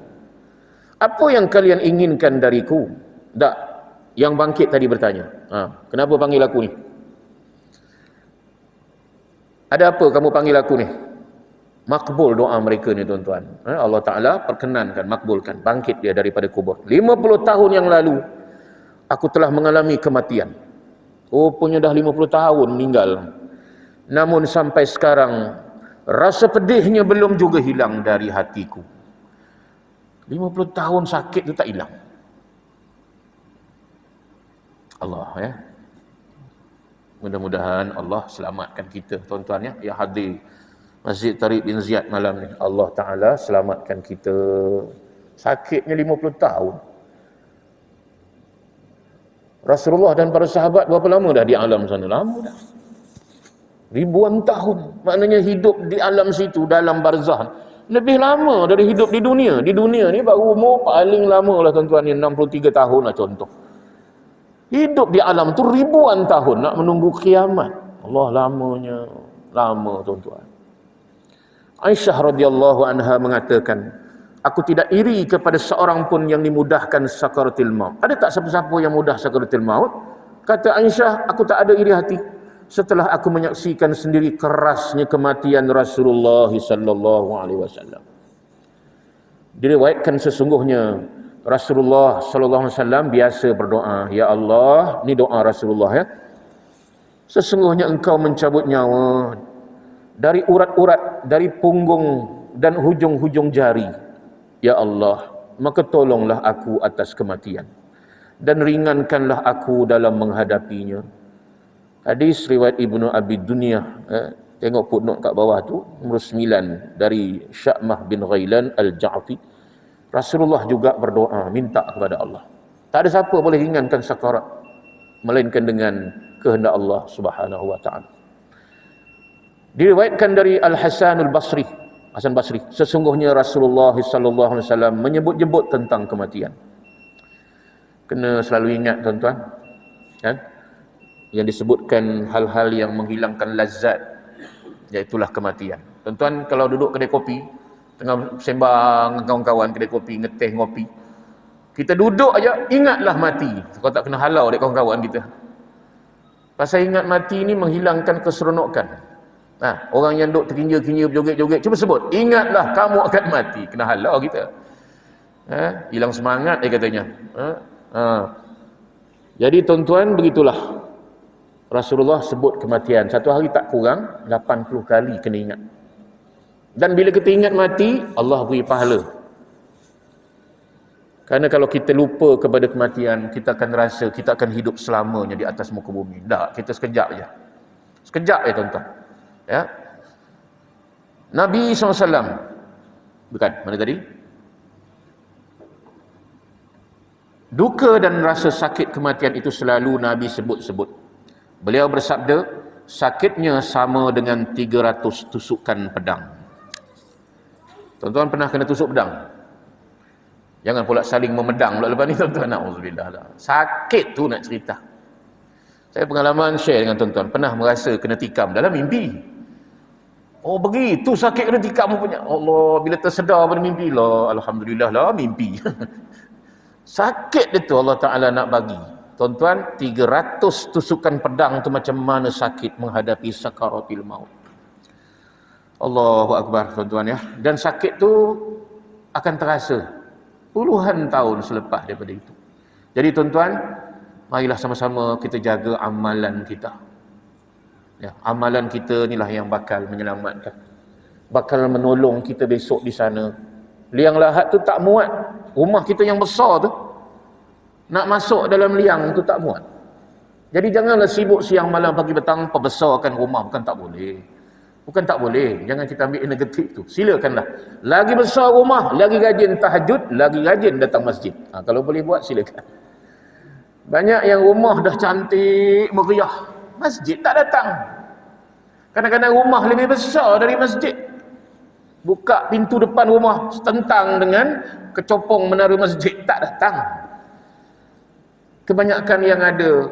apa yang kalian inginkan dariku? Tak, yang bangkit tadi bertanya, kenapa panggil aku ni? Ada apa kamu panggil aku ni? Makbul doa mereka ni tuan-tuan. Allah Ta'ala perkenankan, makbulkan, bangkit dia daripada kubur. 50 tahun yang lalu aku telah mengalami kematian. Punya dah 50 tahun meninggal. Namun sampai sekarang rasa pedihnya belum juga hilang dari hatiku. 50 tahun sakit tu tak hilang. Allah ya. Mudah-mudahan Allah selamatkan kita tuan-tuan ya. Yang hadir Masjid Tariq bin Ziyad malam ni, Allah Ta'ala selamatkan kita. Sakitnya 50 tahun. Rasulullah dan para sahabat berapa lama dah di alam sana? Lama dah. Ribuan tahun. Maknanya hidup di alam situ, dalam barzakh, lebih lama dari hidup di dunia. Di dunia ni baru umur paling lama lah tuan-tuan, 63 tahun lah contoh. Hidup di alam tu ribuan tahun, nak menunggu kiamat. Allah lamanya, lama tuan-tuan. Aisyah radhiyallahu anha mengatakan, aku tidak iri kepada seorang pun yang dimudahkan sakaratul maut. Ada tak siapa-siapa yang mudah sakaratul maut? Kata Aisyah, aku tak ada iri hati setelah aku menyaksikan sendiri kerasnya kematian Rasulullah sallallahu alaihi wasallam. Diriwayatkan sesungguhnya Rasulullah sallallahu alaihi wasallam biasa berdoa, ya Allah, ni doa Rasulullah ya. Sesungguhnya engkau mencabut nyawa dari urat-urat, dari punggung dan hujung-hujung jari. Ya Allah, maka tolonglah aku atas kematian dan ringankanlah aku dalam menghadapinya. Hadis riwayat Ibnu Abi Dunya, tengok footnote kat bawah tu, nomor 9 dari Sya'mah bin Ghailan Al-Ja'fi. Rasulullah juga berdoa, minta kepada Allah. Tak ada siapa boleh ringankan sakarat melainkan dengan kehendak Allah Subhanahu wa taala. Diriwayatkan dari Al-Hasan Al-Basri, Hasan Basri, sesungguhnya Rasulullah sallallahu alaihi wasallam menyebut-nyebut tentang kematian. Kena selalu ingat tuan-tuan, kan? Yang disebutkan hal-hal yang menghilangkan lazat, iaitulah kematian. Tuan-tuan kalau duduk kedai kopi, tengah sembang dengan kawan-kawan kedai kopi, ngeteh ngopi, kita duduk aja ingatlah mati. Kau tak kena halau dek kawan-kawan kita. Pasal ingat mati ni menghilangkan keseronokan. Orang yang duduk terkinja-kinja berjoget-joget, cuba sebut, ingatlah kamu akan mati. Kena halau kita. Hilang semangat dia katanya. Jadi tuan-tuan, begitulah Rasulullah sebut kematian. Satu hari tak kurang 80 kali kena ingat. Dan bila kita ingat mati, Allah beri pahala. Kerana kalau kita lupa kepada kematian, kita akan rasa kita akan hidup selamanya di atas muka bumi. Tak, kita sekejap je. Sekejap je tuan-tuan. Ya. Nabi SAW, bukan, mana tadi? Duka dan rasa sakit kematian itu selalu Nabi sebut-sebut. Beliau bersabda, sakitnya sama dengan 300 tusukan pedang. Tuan-tuan pernah kena tusuk pedang? Jangan pula saling memedang pula lepas ni tuan-tuan. Na'udzubillah. Sakit tu nak cerita. Saya pengalaman share dengan tuan-tuan, pernah merasa kena tikam dalam mimpi. Oh begitu sakit kena tikam punya. Allah, bila tersedar pada mimpi lah, alhamdulillah lah mimpi. Sakit itu Allah Ta'ala nak bagi. Tuan-tuan, 300 tusukan pedang tu macam mana sakit menghadapi sakaratil maut. Allahu Akbar tuan-tuan ya. Dan sakit tu akan terasa. Puluhan tahun selepas daripada itu. Jadi tuan-tuan, marilah sama-sama kita jaga amalan kita. Ya, amalan kita inilah yang bakal menyelamatkan, bakal menolong kita besok di sana. Liang lahat tu tak muat. Rumah kita yang besar tu, nak masuk dalam liang tu tak muat. Jadi janganlah sibuk siang malam pagi petang perbesarkan rumah. Bukan tak boleh. Bukan tak boleh. Jangan kita ambil negatif tu. Silakanlah. Lagi besar rumah, lagi rajin tahajud, lagi rajin datang masjid. Kalau boleh buat, silakan. Banyak yang rumah dah cantik, meriah, masjid tak datang. Kadang-kadang rumah lebih besar dari masjid. Buka pintu depan rumah setentang dengan kecopong menara masjid, tak datang. Kebanyakan yang ada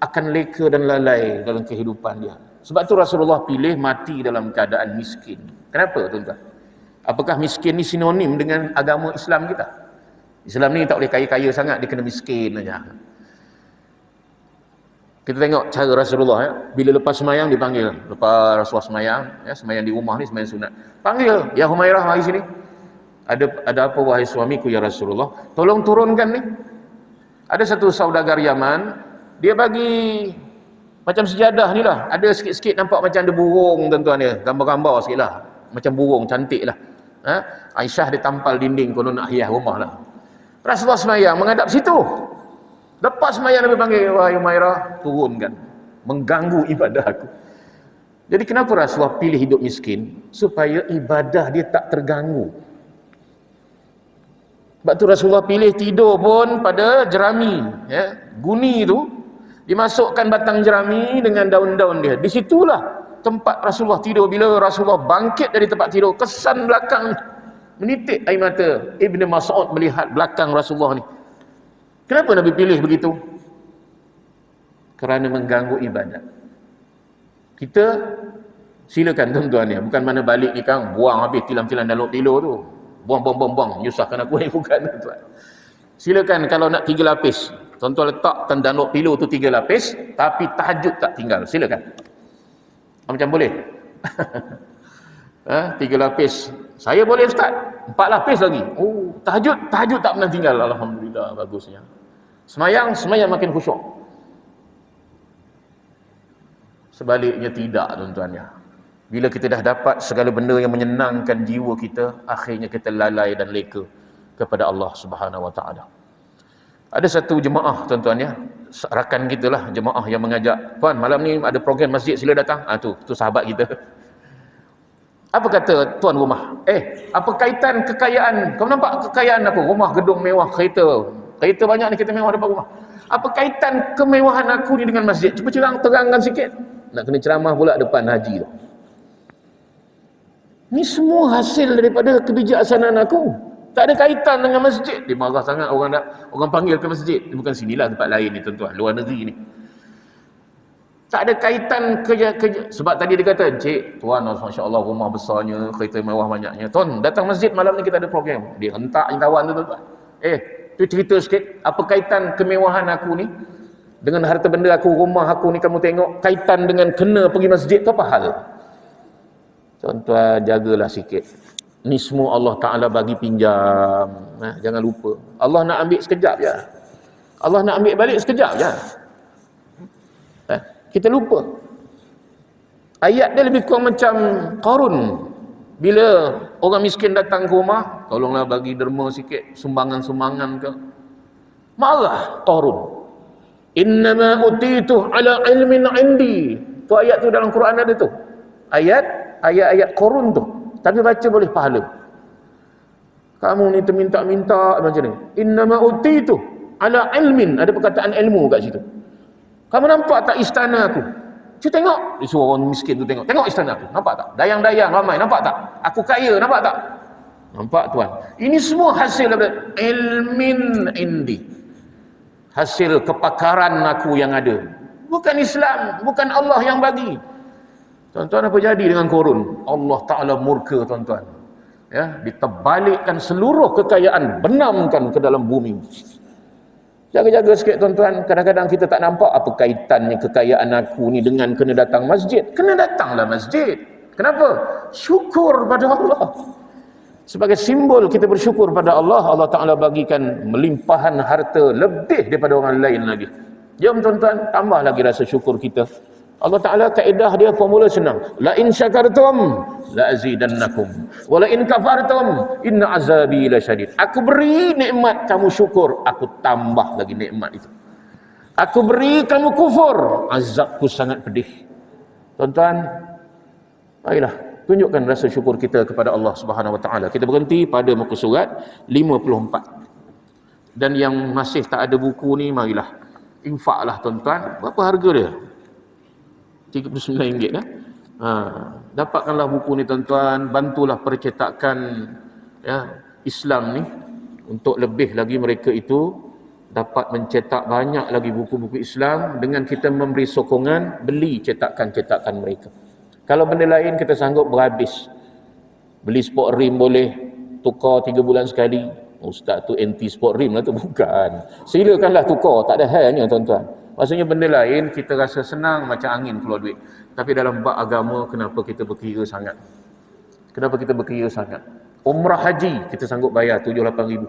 akan leka dan lalai dalam kehidupan dia. Sebab tu Rasulullah pilih mati dalam keadaan miskin. Kenapa tuan-tuan? Apakah miskin ni sinonim dengan agama Islam kita? Islam ni tak boleh kaya-kaya sangat, dia kena miskin saja. Kita tengok cara Rasulullah, ya. Bila lepas semayang dipanggil. Lepas Rasulullah semayang, ya, semayang di rumah ni, semayang sunat. Panggil, ya Humairah, mari sini. Ada apa wahai suamiku ya Rasulullah? Tolong turunkan ni. Ada satu saudagar Yaman, dia bagi macam sejadah ni lah. Ada sikit-sikit nampak macam ada burung tuan-tuan dia. Gambar-gambar sikit lah. Macam burung, cantik lah. Aisyah dia tampal dinding, konon nak hias rumah lah. Rasulullah semayang menghadap situ. Lepas semayang Nabi panggil, wahai Humairah, turunkan. Mengganggu ibadah aku. Jadi kenapa Rasulullah pilih hidup miskin? Supaya ibadah dia tak terganggu. Sebab tu Rasulullah pilih tidur pun pada jerami, ya. Guni tu dimasukkan batang jerami dengan daun-daun dia. Di situlah tempat Rasulullah tidur. Bila Rasulullah bangkit dari tempat tidur, kesan belakang menitik air mata. Ibn Mas'ud melihat belakang Rasulullah ni. Kenapa Nabi pilih begitu? Kerana mengganggu ibadat. Kita silakan tuan-tuan ya, bukan mana balik ni kan buang habis tilam-tilam dalam tidur tu. Buang, menyusahkan aku ni, bukan tuan. Silakan kalau nak 3 lapis. Tuan-tuan letak dalam pillow tu 3 lapis, tapi tahajud tak tinggal. Silakan. Macam boleh? 3 lapis. Saya boleh Ustaz. 4 lapis lagi. Oh, tahajud tak pernah tinggal. Alhamdulillah, bagusnya. Semayang makin khusyuk. Sebaliknya tidak tuan-tuan ya. Bila kita dah dapat segala benda yang menyenangkan jiwa kita, akhirnya kita lalai dan leka kepada Allah Subhanahu Wa Taala. Ada satu jemaah tuan-tuan ya, rakan kita lah, jemaah yang mengajak, "Puan, malam ni ada program masjid, sila datang." Tu sahabat kita. Apa kata tuan rumah? Apa kaitan kekayaan? Kau nampak kekayaan aku? Rumah, gedung mewah, kereta banyak ni, kereta mewah depan rumah. Apa kaitan kemewahan aku ni dengan masjid? Cuba terangkan sikit. Nak kena ceramah pula depan haji tu. Ni semua hasil daripada kebijaksanaan aku. Tak ada kaitan dengan masjid. Dia marah sangat orang panggil ke masjid. Bukan sinilah, tempat lain ni tuan-tuan, luar negeri ni. Tak ada kaitan sebab tadi dia kata, "Cik, tuan, masya-Allah rumah besarnya, kereta mewah banyaknya. Tuan, datang masjid malam ni kita ada program." Dia hentak kawan tu tuan-tuan. Tu cerita sikit, apa kaitan kemewahan aku ni dengan harta benda aku, rumah aku ni, kamu tengok kaitan dengan kena pergi masjid tu apa hal? Tuan-tuan, jagalah sikit. Ni semua Allah Ta'ala bagi pinjam. Jangan lupa. Allah nak ambil sekejap je. Allah nak ambil balik sekejap je. Kita lupa. Ayat dia lebih kurang macam Qarun. Bila orang miskin datang ke rumah, tolonglah bagi derma sikit, sumbangan-sumbangan ke. Marah Qarun. Innama utitu ala ilmin indi. Tu ayat tu dalam Quran ada tu. Ayat-ayat Qarun tu. Tapi baca boleh pahala. Kamu ni terminta-minta macam ni. Innama utitu ala ilmin. Ada perkataan ilmu kat situ. Kamu nampak tak istana aku? Cuba tengok. Dia suruh orang miskin tu tengok. Tengok istana aku. Nampak tak? Dayang-dayang ramai. Nampak tak? Aku kaya. Nampak tak? Nampak tuan? Ini semua hasil daripada ilmin indi. Hasil kepakaran aku yang ada. Bukan Islam. Bukan Allah yang bagi. Tuan-tuan, apa jadi dengan Qarun? Allah Ta'ala murka tuan-tuan. Ya, diterbalikkan seluruh kekayaan, benamkan ke dalam bumi. Jaga-jaga sikit tuan-tuan. Kadang-kadang kita tak nampak apa kaitannya kekayaan aku ni dengan kena datang masjid. Kena datanglah masjid. Kenapa? Syukur pada Allah. Sebagai simbol kita bersyukur pada Allah, Allah Ta'ala bagikan melimpahan harta lebih daripada orang lain lagi. Jom tuan-tuan, tambah lagi rasa syukur kita. Allah Ta'ala kaedah dia formula senang. La in syakartum la azidannakum wa la in kafartum inna azabi lasyadid. Aku beri nikmat kamu syukur, aku tambah lagi nikmat itu. Aku beri kamu kufur, azabku sangat pedih. Tuan-tuan, marilah tunjukkan rasa syukur kita kepada Allah Subhanahu Wa Taala. Kita berhenti pada muka surat 54. Dan yang masih tak ada buku ni, marilah infaklah tuan-tuan. Berapa harga dia? RM39 lah. Dapatkanlah buku ni tuan-tuan, bantulah percetakan Islam ni untuk lebih lagi mereka itu dapat mencetak banyak lagi buku-buku Islam dengan kita memberi sokongan beli cetakan-cetakan mereka. Kalau benda lain kita sanggup berhabis. Beli sport rim boleh, tukar 3 bulan sekali. Ustaz tu anti sport rim lah tu, bukan. Silakanlah tukar, tak ada halnya tuan-tuan. Maksudnya benda lain kita rasa senang macam angin keluar duit. Tapi dalam bab agama kenapa kita berkira sangat? Kenapa kita berkira sangat? Umrah haji kita sanggup bayar 7-8 ribu.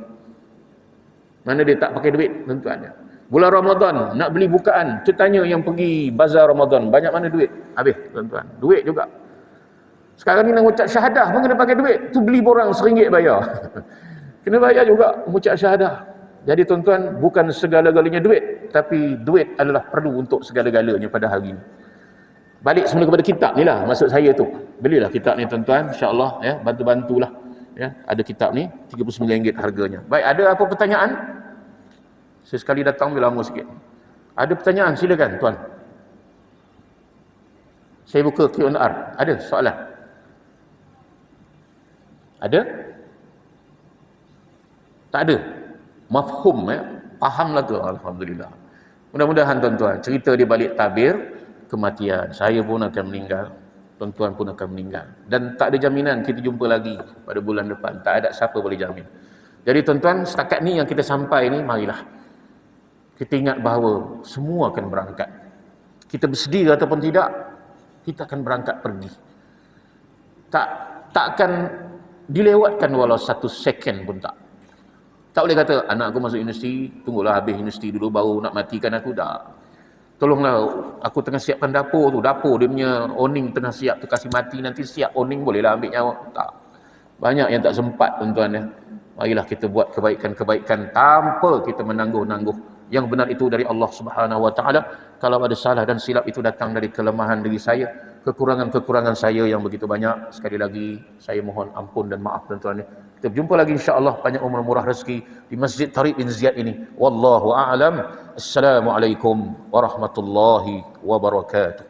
Mana dia tak pakai duit tuan-tuan. Bulan Ramadan nak beli bukaan, kita tanya yang pergi bazar Ramadan, banyak mana duit? Habis tuan-tuan. Duit juga. Sekarang ni nak ucap syahadah pun kena pakai duit. Tu beli borang RM1 bayar. Kena bayar juga mengucap syahadah. Jadi tuan-tuan, bukan segala-galanya duit, tapi duit adalah perlu untuk segala-galanya pada hari ini. Balik semula kepada kitab ni lah, maksud saya tu. Belilah kitab ni tuan-tuan, insya-Allah ya, bantu-bantulah. Ya, ada kitab ni RM39 harganya. Baik, ada apa pertanyaan? Saya sekali datang bila lama sikit. Ada pertanyaan, silakan tuan. Saya buka Q&R. Ada soalan? Ada? Tak ada? Mafhum fahamlah tu, alhamdulillah. Mudah-mudahan tuan-tuan, cerita di balik tabir kematian, saya pun akan meninggal, tuan-tuan pun akan meninggal, dan tak ada jaminan kita jumpa lagi pada bulan depan. Tak ada siapa boleh jamin. Jadi tuan-tuan, setakat ni yang kita sampai ni, marilah kita ingat bahawa semua akan berangkat. Kita bersedia ataupun tidak, kita akan berangkat pergi. Tak akan dilewatkan walau 1 second pun tak. Tak boleh kata, anak aku masuk universiti, tunggulah habis universiti dulu baru nak matikan aku. Tak. Tolonglah, aku tengah siapkan dapur tu. Dapur dia punya awning tengah siap tu, kasih mati nanti siap awning, bolehlah ambil nyawa. Tak. Banyak yang tak sempat tuan-tuan ya. Marilah kita buat kebaikan-kebaikan tanpa kita menangguh-nangguh. Yang benar itu dari Allah Subhanahu Wa Taala. Kalau ada salah dan silap itu datang dari kelemahan diri saya, kekurangan-kekurangan saya yang begitu banyak, sekali lagi saya mohon ampun dan maaf tuan-tuan. Kita berjumpa lagi insya-Allah, panjang umur murah rezeki di Masjid Tariq bin Ziyad ini. Wallahu a'lam. Assalamualaikum warahmatullahi wabarakatuh.